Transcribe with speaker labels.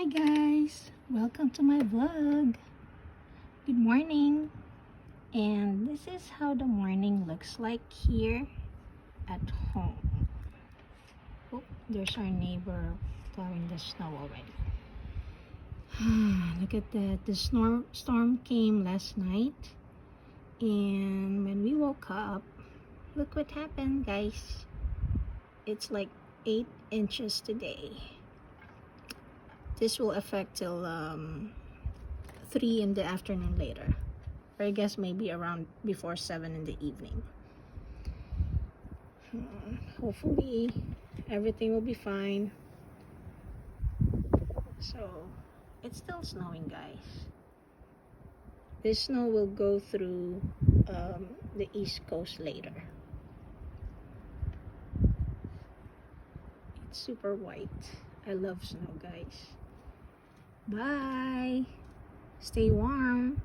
Speaker 1: Hi guys, welcome to my vlog. Good morning. And this is how the morning looks like here at home. Oh, there's our neighbor plowing the snow already. Look at that. The storm came last night, and when we woke up, look what happened, guys. It's like 8 inches today. This will affect till 3 in the afternoon later, or I guess maybe around before 7 in the evening. Hopefully everything will be fine. So it's still snowing, guys. This snow will go through the east coast later. It's super white. I love snow, guys. Bye. Stay warm.